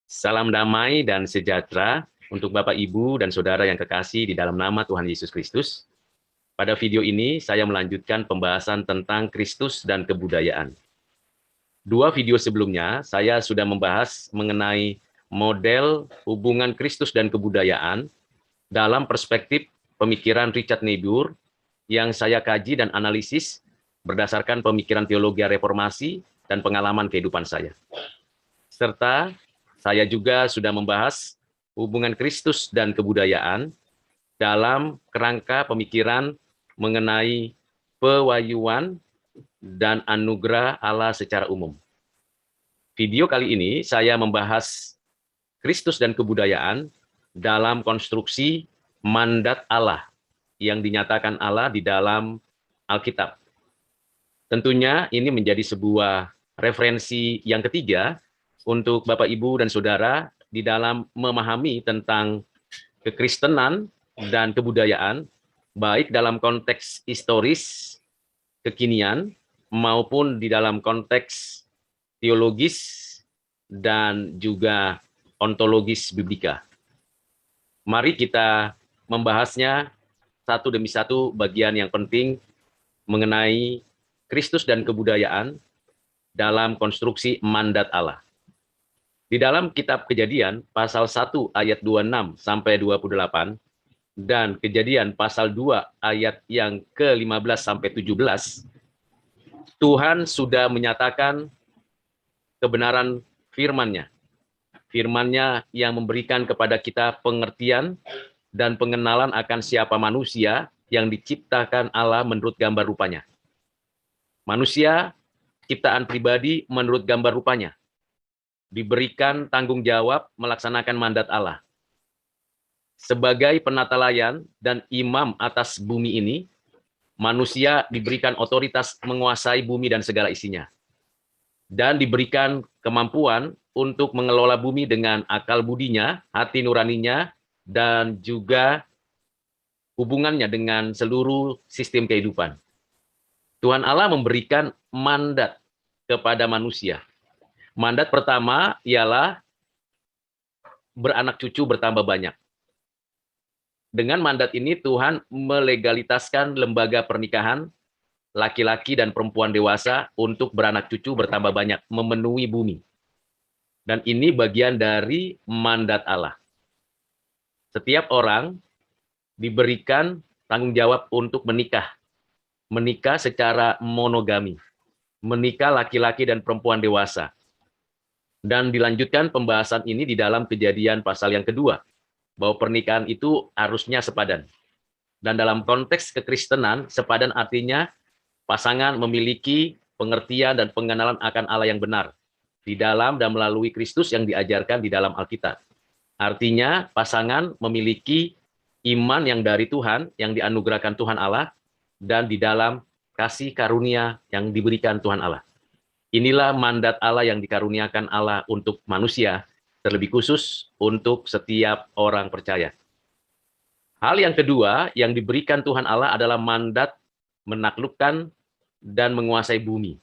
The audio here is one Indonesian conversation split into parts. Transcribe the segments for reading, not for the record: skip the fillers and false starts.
Salam damai dan sejahtera untuk Bapak, Ibu, dan Saudara yang kekasih di dalam nama Tuhan Yesus Kristus. Pada video ini, saya melanjutkan pembahasan tentang Kristus dan kebudayaan. Dua video sebelumnya, saya sudah membahas mengenai model hubungan Kristus dan kebudayaan dalam perspektif pemikiran Richard Niebuhr yang saya kaji dan analisis berdasarkan pemikiran teologi reformasi dan pengalaman kehidupan saya. Serta saya juga sudah membahas hubungan Kristus dan kebudayaan dalam kerangka pemikiran mengenai pewahyuan dan anugerah Allah secara umum. Video kali ini saya membahas Kristus dan kebudayaan dalam konstruksi mandat Allah yang dinyatakan Allah di dalam Alkitab. Tentunya ini menjadi sebuah referensi yang ketiga untuk Bapak, Ibu, dan Saudara di dalam memahami tentang kekristenan dan kebudayaan, baik dalam konteks historis, kekinian, maupun di dalam konteks teologis dan juga ontologis biblika. Mari kita membahasnya satu demi satu bagian yang penting mengenai Kristus dan kebudayaan dalam konstruksi mandat Allah. Di dalam kitab Kejadian pasal 1 ayat 26 sampai 28 dan Kejadian pasal 2 ayat yang ke-15 sampai 17, Tuhan sudah menyatakan kebenaran firman-Nya. Firman-Nya yang memberikan kepada kita pengertian dan pengenalan akan siapa manusia yang diciptakan Allah menurut gambar rupanya. Manusia, ciptaan pribadi menurut gambar rupanya, diberikan tanggung jawab melaksanakan mandat Allah. Sebagai penata layan dan imam atas bumi ini, manusia diberikan otoritas menguasai bumi dan segala isinya. Dan diberikan kemampuan untuk mengelola bumi dengan akal budinya, hati nuraninya, dan juga hubungannya dengan seluruh sistem kehidupan. Tuhan Allah memberikan mandat kepada manusia. Mandat pertama ialah beranak cucu bertambah banyak. Dengan mandat ini Tuhan melegalitaskan lembaga pernikahan laki-laki dan perempuan dewasa untuk beranak cucu bertambah banyak, memenuhi bumi. Dan ini bagian dari mandat Allah. Setiap orang diberikan tanggung jawab untuk menikah. Menikah secara monogami. Menikah laki-laki dan perempuan dewasa. Dan dilanjutkan pembahasan ini di dalam Kejadian pasal yang kedua, bahwa pernikahan itu harusnya sepadan. Dan dalam konteks kekristenan, sepadan artinya pasangan memiliki pengertian dan pengenalan akan Allah yang benar di dalam dan melalui Kristus yang diajarkan di dalam Alkitab. Artinya pasangan memiliki iman yang dari Tuhan, yang dianugerahkan Tuhan Allah, dan di dalam kasih karunia yang diberikan Tuhan Allah. Inilah mandat Allah yang dikaruniakan Allah untuk manusia, terlebih khusus untuk setiap orang percaya. Hal yang kedua yang diberikan Tuhan Allah adalah mandat menaklukkan dan menguasai bumi.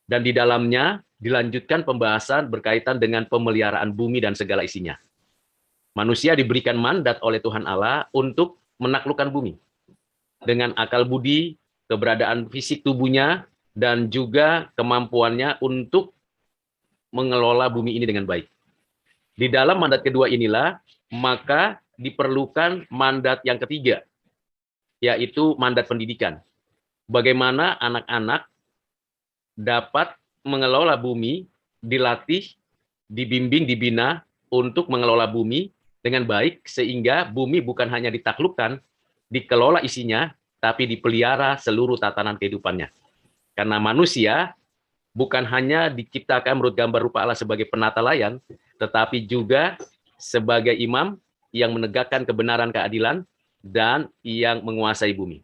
Dan di dalamnya dilanjutkan pembahasan berkaitan dengan pemeliharaan bumi dan segala isinya. Manusia diberikan mandat oleh Tuhan Allah untuk menaklukkan bumi. Dengan akal budi, keberadaan fisik tubuhnya, dan juga kemampuannya untuk mengelola bumi ini dengan baik. Di dalam mandat kedua inilah, maka diperlukan mandat yang ketiga, yaitu mandat pendidikan. Bagaimana anak-anak dapat mengelola bumi, dilatih, dibimbing, dibina untuk mengelola bumi dengan baik, sehingga bumi bukan hanya ditaklukkan, dikelola isinya, tapi dipelihara seluruh tatanan kehidupannya. Karena manusia bukan hanya diciptakan menurut gambar rupa Allah sebagai penata layan, tetapi juga sebagai imam yang menegakkan kebenaran keadilan dan yang menguasai bumi.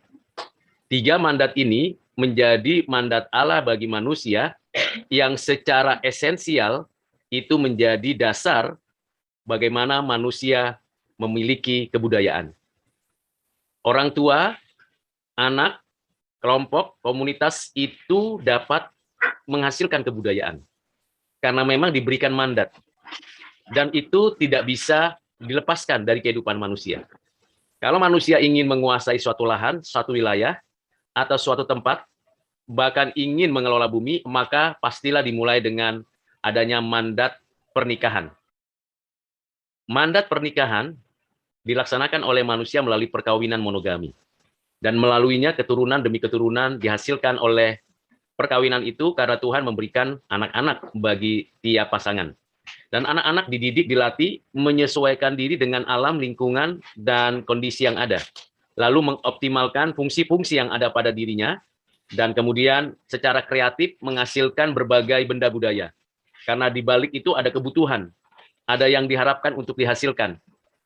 Tiga mandat ini menjadi mandat Allah bagi manusia yang secara esensial itu menjadi dasar bagaimana manusia memiliki kebudayaan. Orang tua, anak, kelompok, komunitas itu dapat menghasilkan kebudayaan. Karena memang diberikan mandat. Dan itu tidak bisa dilepaskan dari kehidupan manusia. Kalau manusia ingin menguasai suatu lahan, suatu wilayah, atau suatu tempat, bahkan ingin mengelola bumi, maka pastilah dimulai dengan adanya mandat pernikahan. Mandat pernikahan dilaksanakan oleh manusia melalui perkawinan monogami. Dan melaluinya keturunan demi keturunan dihasilkan oleh perkawinan itu karena Tuhan memberikan anak-anak bagi tiap pasangan. Dan anak-anak dididik, dilatih, menyesuaikan diri dengan alam, lingkungan, dan kondisi yang ada. Lalu mengoptimalkan fungsi-fungsi yang ada pada dirinya, dan kemudian secara kreatif menghasilkan berbagai benda budaya. Karena di balik itu ada kebutuhan, ada yang diharapkan untuk dihasilkan.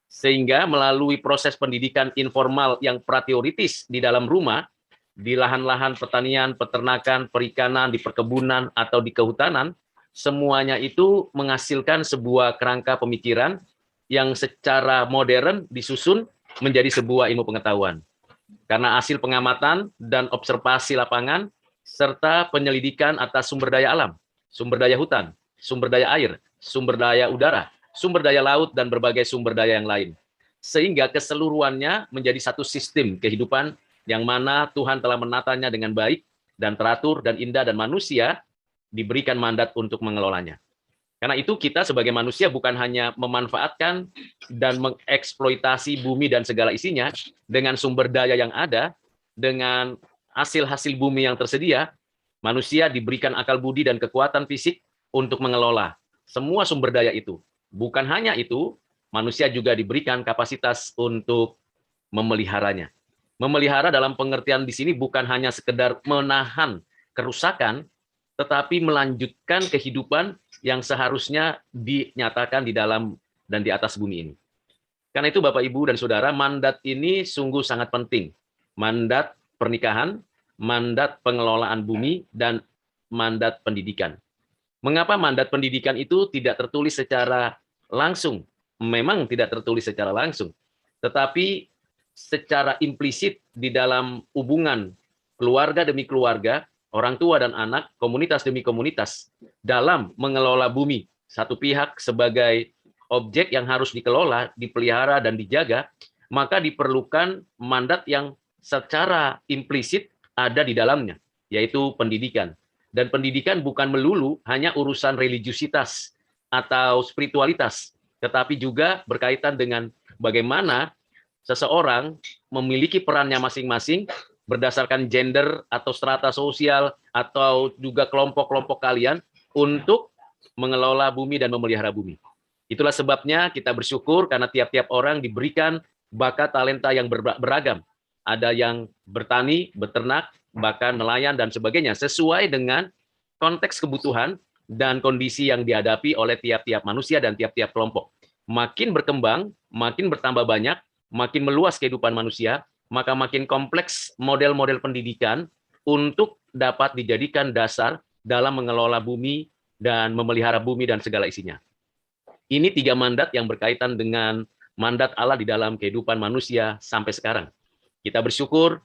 Sehingga melalui proses pendidikan informal yang prateoritis di dalam rumah, di lahan-lahan pertanian, peternakan, perikanan, di perkebunan, atau di kehutanan, semuanya itu menghasilkan sebuah kerangka pemikiran yang secara modern disusun menjadi sebuah ilmu pengetahuan. Karena hasil pengamatan dan observasi lapangan, serta penyelidikan atas sumber daya alam, sumber daya hutan, sumber daya air, sumber daya udara, sumber daya laut, dan berbagai sumber daya yang lain. Sehingga keseluruhannya menjadi satu sistem kehidupan yang mana Tuhan telah menatanya dengan baik dan teratur dan indah, dan manusia diberikan mandat untuk mengelolanya. Karena itu kita sebagai manusia bukan hanya memanfaatkan dan mengeksploitasi bumi dan segala isinya dengan sumber daya yang ada, dengan hasil-hasil bumi yang tersedia, manusia diberikan akal budi dan kekuatan fisik untuk mengelola semua sumber daya itu. Bukan hanya itu, manusia juga diberikan kapasitas untuk memeliharanya. Memelihara dalam pengertian di sini bukan hanya sekedar menahan kerusakan, tetapi melanjutkan kehidupan yang seharusnya dinyatakan di dalam dan di atas bumi ini. Karena itu Bapak, Ibu, dan Saudara, mandat ini sungguh sangat penting. Mandat pernikahan, mandat pengelolaan bumi, dan mandat pendidikan. Mengapa mandat pendidikan itu tidak tertulis secara langsung? Memang tidak tertulis secara langsung, tetapi secara implisit di dalam hubungan keluarga demi keluarga, orang tua dan anak, komunitas demi komunitas, dalam mengelola bumi. Satu pihak sebagai objek yang harus dikelola, dipelihara, dan dijaga, maka diperlukan mandat yang secara implisit ada di dalamnya, yaitu pendidikan. Dan pendidikan bukan melulu hanya urusan religiusitas atau spiritualitas, tetapi juga berkaitan dengan bagaimana seseorang memiliki perannya masing-masing berdasarkan gender atau strata sosial atau juga kelompok-kelompok kalian untuk mengelola bumi dan memelihara bumi. Itulah sebabnya kita bersyukur karena tiap-tiap orang diberikan bakat talenta yang beragam. Ada yang bertani, beternak, bahkan nelayan dan sebagainya, sesuai dengan konteks kebutuhan dan kondisi yang dihadapi oleh tiap-tiap manusia dan tiap-tiap kelompok. Makin berkembang, makin bertambah banyak, makin meluas kehidupan manusia, maka makin kompleks model-model pendidikan untuk dapat dijadikan dasar dalam mengelola bumi dan memelihara bumi dan segala isinya. Ini 3 mandat yang berkaitan dengan mandat Allah di dalam kehidupan manusia sampai sekarang. Kita bersyukur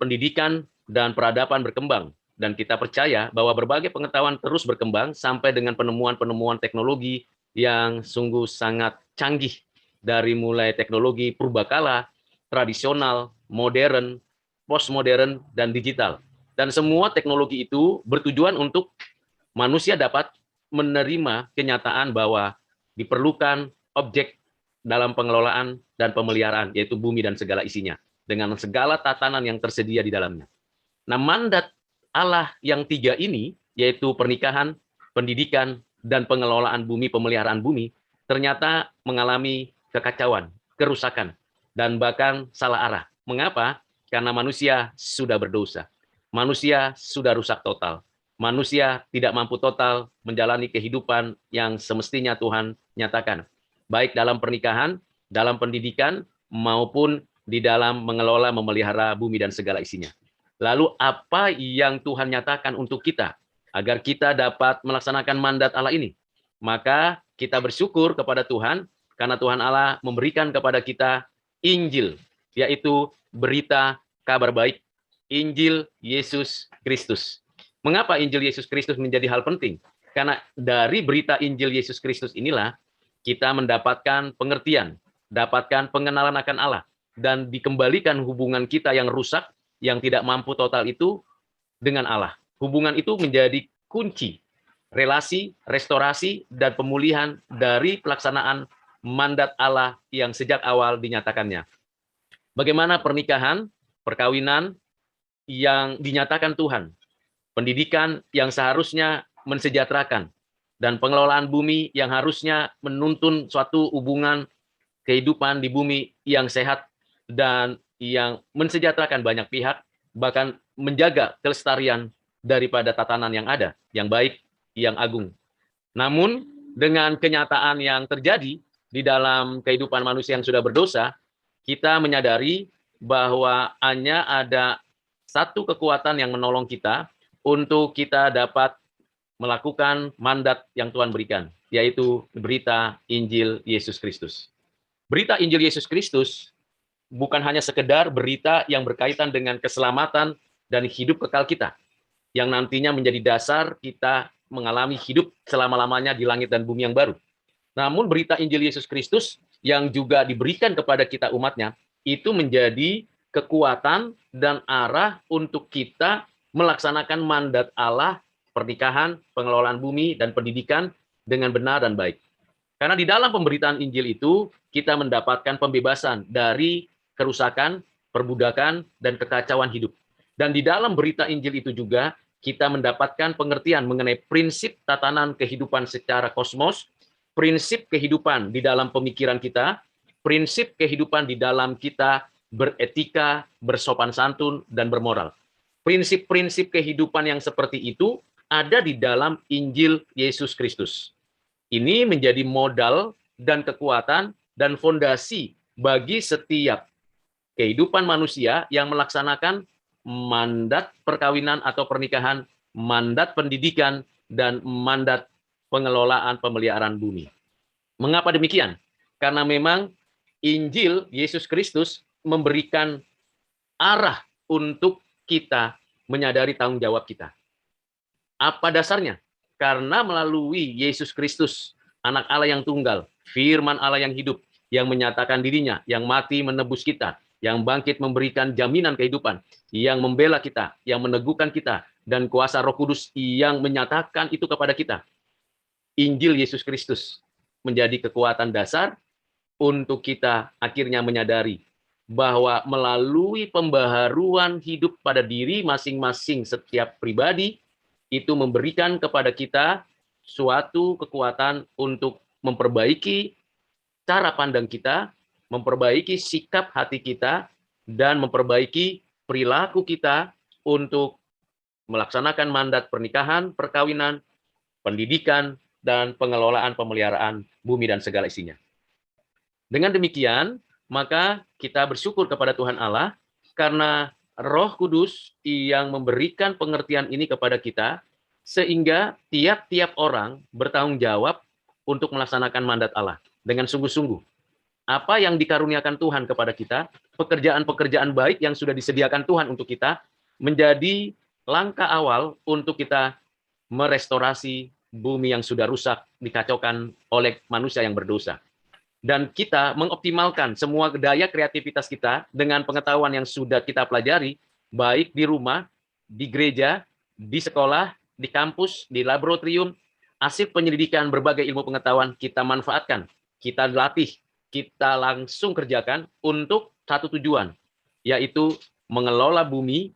pendidikan dan peradaban berkembang, dan kita percaya bahwa berbagai pengetahuan terus berkembang sampai dengan penemuan-penemuan teknologi yang sungguh sangat canggih, dari mulai teknologi purbakala, tradisional, modern, postmodern, dan digital. Dan semua teknologi itu bertujuan untuk manusia dapat menerima kenyataan bahwa diperlukan objek dalam pengelolaan dan pemeliharaan, yaitu bumi dan segala isinya, dengan segala tatanan yang tersedia di dalamnya. Nah, mandat Allah yang 3 ini, yaitu pernikahan, pendidikan, dan pengelolaan bumi, pemeliharaan bumi, ternyata mengalami kekacauan, kerusakan, dan bahkan salah arah. Mengapa? Karena manusia sudah berdosa. Manusia sudah rusak total. Manusia tidak mampu total menjalani kehidupan yang semestinya Tuhan nyatakan, baik dalam pernikahan, dalam pendidikan, maupun di dalam mengelola, memelihara bumi dan segala isinya. Lalu apa yang Tuhan nyatakan untuk kita agar kita dapat melaksanakan mandat Allah ini? Maka kita bersyukur kepada Tuhan karena Tuhan Allah memberikan kepada kita Injil, yaitu berita kabar baik, Injil Yesus Kristus. Mengapa Injil Yesus Kristus menjadi hal penting? Karena dari berita Injil Yesus Kristus inilah kita mendapatkan pengertian, dapatkan pengenalan akan Allah, dan dikembalikan hubungan kita yang rusak, yang tidak mampu total itu dengan Allah. Hubungan itu menjadi kunci relasi, restorasi, dan pemulihan dari pelaksanaan mandat Allah yang sejak awal dinyatakannya. Bagaimana pernikahan, perkawinan yang dinyatakan Tuhan, pendidikan yang seharusnya mensejahterakan, dan pengelolaan bumi yang harusnya menuntun suatu hubungan kehidupan di bumi yang sehat dan yang mensejahterakan banyak pihak, bahkan menjaga kelestarian daripada tatanan yang ada, yang baik, yang agung. Namun, dengan kenyataan yang terjadi di dalam kehidupan manusia yang sudah berdosa, kita menyadari bahwa hanya ada satu kekuatan yang menolong kita untuk kita dapat melakukan mandat yang Tuhan berikan, yaitu berita Injil Yesus Kristus. Berita Injil Yesus Kristus bukan hanya sekedar berita yang berkaitan dengan keselamatan dan hidup kekal kita, yang nantinya menjadi dasar kita mengalami hidup selama-lamanya di langit dan bumi yang baru. Namun berita Injil Yesus Kristus yang juga diberikan kepada kita umatnya, itu menjadi kekuatan dan arah untuk kita melaksanakan mandat Allah, pernikahan, pengelolaan bumi, dan pendidikan dengan benar dan baik. Karena di dalam pemberitaan Injil itu, kita mendapatkan pembebasan dari kerusakan, perbudakan, dan kekacauan hidup. Dan di dalam berita Injil itu juga, kita mendapatkan pengertian mengenai prinsip tatanan kehidupan secara kosmos, prinsip kehidupan di dalam pemikiran kita, prinsip kehidupan di dalam kita beretika, bersopan santun, dan bermoral. Prinsip-prinsip kehidupan yang seperti itu ada di dalam Injil Yesus Kristus. Ini menjadi modal dan kekuatan dan fondasi bagi setiap kehidupan manusia yang melaksanakan mandat perkawinan atau pernikahan, mandat pendidikan, dan mandat pengelolaan pemeliharaan bumi. Mengapa demikian? Karena memang Injil Yesus Kristus memberikan arah untuk kita menyadari tanggung jawab kita. Apa dasarnya? Karena melalui Yesus Kristus, anak Allah yang tunggal, firman Allah yang hidup, yang menyatakan dirinya, yang mati menebus kita, yang bangkit memberikan jaminan kehidupan, yang membela kita, yang meneguhkan kita, dan kuasa Roh Kudus yang menyatakan itu kepada kita. Injil Yesus Kristus menjadi kekuatan dasar untuk kita akhirnya menyadari bahwa melalui pembaharuan hidup pada diri masing-masing setiap pribadi, itu memberikan kepada kita suatu kekuatan untuk memperbaiki cara pandang kita, memperbaiki sikap hati kita, dan memperbaiki perilaku kita untuk melaksanakan mandat pernikahan, perkawinan, pendidikan, dan pengelolaan pemeliharaan bumi dan segala isinya. Dengan demikian, maka kita bersyukur kepada Tuhan Allah karena Roh Kudus yang memberikan pengertian ini kepada kita, sehingga tiap-tiap orang bertanggung jawab untuk melaksanakan mandat Allah dengan sungguh-sungguh. Apa yang dikaruniakan Tuhan kepada kita, pekerjaan-pekerjaan baik yang sudah disediakan Tuhan untuk kita, menjadi langkah awal untuk kita merestorasi bumi yang sudah rusak, dikacaukan oleh manusia yang berdosa. Dan kita mengoptimalkan semua daya kreativitas kita dengan pengetahuan yang sudah kita pelajari, baik di rumah, di gereja, di sekolah, di kampus, di laboratorium, hasil penyelidikan berbagai ilmu pengetahuan kita manfaatkan, kita latih, kita langsung kerjakan untuk satu tujuan, yaitu mengelola bumi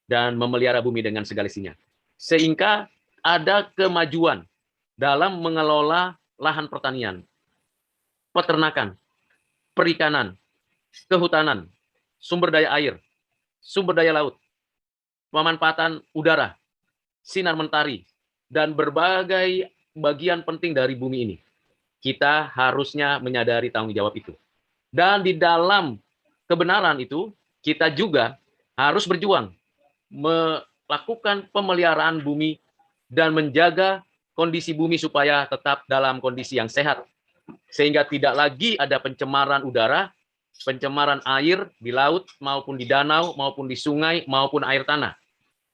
dan memelihara bumi dengan segala isinya. Sehingga ada kemajuan dalam mengelola lahan pertanian, peternakan, perikanan, kehutanan, sumber daya air, sumber daya laut, pemanfaatan udara, sinar mentari, dan berbagai bagian penting dari bumi ini. Kita harusnya menyadari tanggung jawab itu. Dan di dalam kebenaran itu, kita juga harus berjuang melakukan pemeliharaan bumi dan menjaga kondisi bumi supaya tetap dalam kondisi yang sehat, sehingga tidak lagi ada pencemaran udara, pencemaran air di laut maupun di danau maupun di sungai maupun air tanah.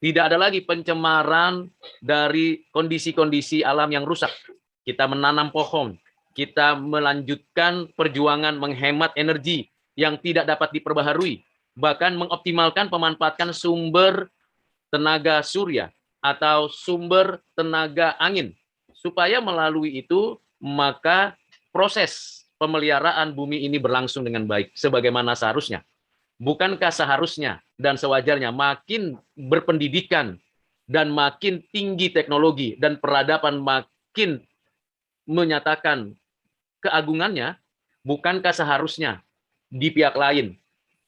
Tidak ada lagi pencemaran dari kondisi-kondisi alam yang rusak. Kita menanam pohon, kita melanjutkan perjuangan menghemat energi yang tidak dapat diperbaharui, bahkan mengoptimalkan pemanfaatan sumber tenaga surya atau sumber tenaga angin. Supaya melalui itu, maka proses pemeliharaan bumi ini berlangsung dengan baik, sebagaimana seharusnya. Bukankah seharusnya dan sewajarnya makin berpendidikan dan makin tinggi teknologi dan peradaban makin menyatakan keagungannya, bukankah seharusnya di pihak lain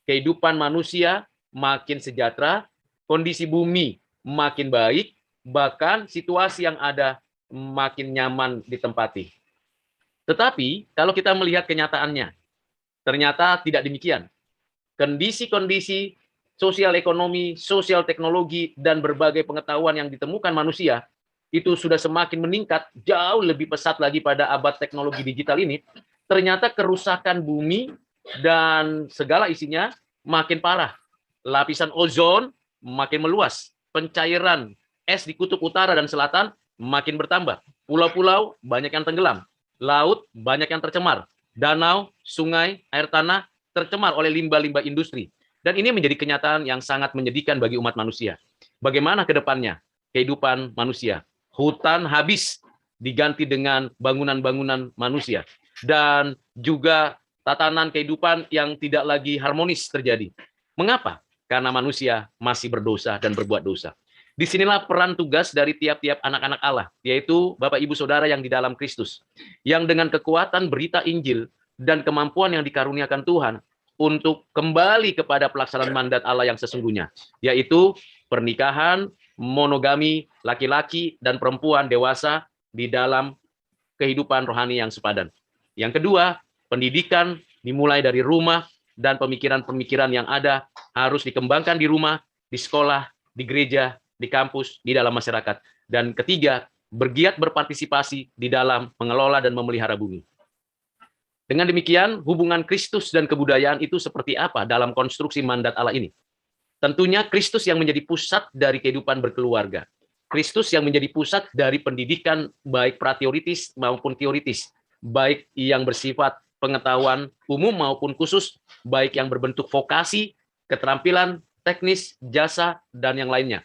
kehidupan manusia makin sejahtera, kondisi bumi makin baik, bahkan situasi yang ada makin nyaman ditempati. Tetapi kalau kita melihat kenyataannya, ternyata tidak demikian. Kondisi-kondisi sosial ekonomi, sosial teknologi, dan berbagai pengetahuan yang ditemukan manusia itu sudah semakin meningkat, jauh lebih pesat lagi pada abad teknologi digital ini. Ternyata kerusakan bumi dan segala isinya makin parah. Lapisan ozon makin meluas, pencairan es di kutub utara dan selatan makin bertambah. Pulau-pulau banyak yang tenggelam, laut banyak yang tercemar, danau, sungai, air tanah tercemar oleh limbah-limbah industri. Dan ini menjadi kenyataan yang sangat menyedihkan bagi umat manusia. Bagaimana ke depannya kehidupan manusia? Hutan habis diganti dengan bangunan-bangunan manusia. Dan juga tatanan kehidupan yang tidak lagi harmonis terjadi. Mengapa? Karena manusia masih berdosa dan berbuat dosa. Disinilah peran tugas dari tiap-tiap anak-anak Allah, yaitu Bapak Ibu Saudara yang di dalam Kristus, yang dengan kekuatan berita Injil dan kemampuan yang dikaruniakan Tuhan untuk kembali kepada pelaksanaan mandat Allah yang sesungguhnya, yaitu pernikahan, monogami, laki-laki dan perempuan dewasa di dalam kehidupan rohani yang sepadan. Yang kedua, pendidikan dimulai dari rumah dan pemikiran-pemikiran yang ada harus dikembangkan di rumah, di sekolah, di gereja, di kampus, di dalam masyarakat. Dan ketiga, bergiat berpartisipasi di dalam mengelola dan memelihara bumi. Dengan demikian, hubungan Kristus dan kebudayaan itu seperti apa dalam konstruksi mandat Allah ini? Tentunya Kristus yang menjadi pusat dari kehidupan berkeluarga. Kristus yang menjadi pusat dari pendidikan baik prateoritis maupun teoritis, baik yang bersifat pengetahuan umum maupun khusus, baik yang berbentuk vokasi, keterampilan, teknis, jasa, dan yang lainnya.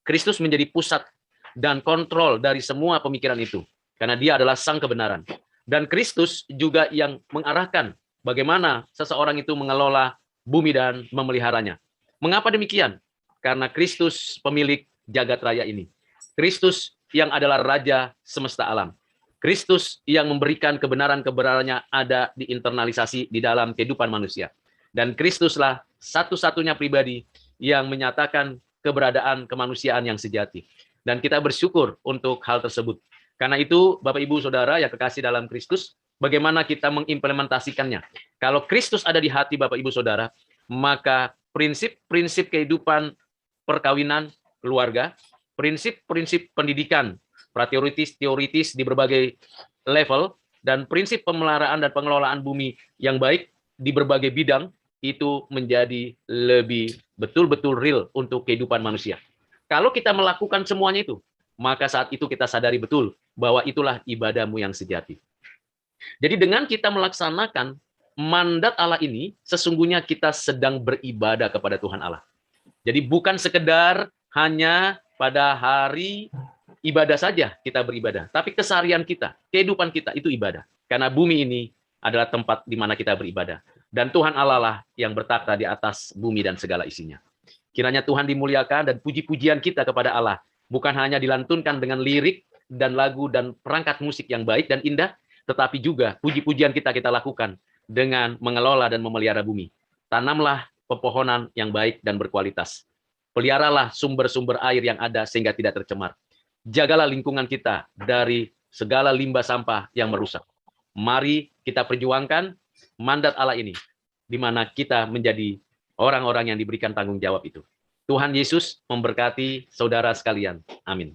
Kristus menjadi pusat dan kontrol dari semua pemikiran itu, karena dia adalah sang kebenaran. Dan Kristus juga yang mengarahkan bagaimana seseorang itu mengelola bumi dan memeliharanya. Mengapa demikian? Karena Kristus pemilik jagat raya ini. Kristus yang adalah Raja semesta alam. Kristus yang memberikan kebenaran-kebenarannya ada diinternalisasi di dalam kehidupan manusia. Dan Kristuslah satu-satunya pribadi yang menyatakan keberadaan kemanusiaan yang sejati. Dan kita bersyukur untuk hal tersebut. Karena itu, Bapak Ibu Saudara yang kekasih dalam Kristus, bagaimana kita mengimplementasikannya? Kalau Kristus ada di hati Bapak Ibu Saudara, maka prinsip-prinsip kehidupan perkawinan, keluarga, prinsip-prinsip pendidikan, prateoritis, teoritis di berbagai level, dan prinsip pemeliharaan dan pengelolaan bumi yang baik di berbagai bidang, itu menjadi lebih betul-betul real untuk kehidupan manusia. Kalau kita melakukan semuanya itu, maka saat itu kita sadari betul bahwa itulah ibadahmu yang sejati. Jadi dengan kita melaksanakan mandat Allah ini, sesungguhnya kita sedang beribadah kepada Tuhan Allah. Jadi bukan sekedar hanya pada hari ibadah saja kita beribadah, tapi keseharian kita, kehidupan kita itu ibadah. Karena bumi ini adalah tempat di mana kita beribadah. Dan Tuhan Allah lah yang bertakhta di atas bumi dan segala isinya. Kiranya Tuhan dimuliakan dan puji-pujian kita kepada Allah bukan hanya dilantunkan dengan lirik dan lagu dan perangkat musik yang baik dan indah, tetapi juga puji-pujian kita lakukan dengan mengelola dan memelihara bumi. Tanamlah pepohonan yang baik dan berkualitas. Peliharalah sumber-sumber air yang ada sehingga tidak tercemar. Jagalah lingkungan kita dari segala limbah sampah yang merusak. Mari kita perjuangkan mandat Allah ini, di mana kita menjadi orang-orang yang diberikan tanggung jawab itu. Tuhan Yesus memberkati saudara sekalian. Amin.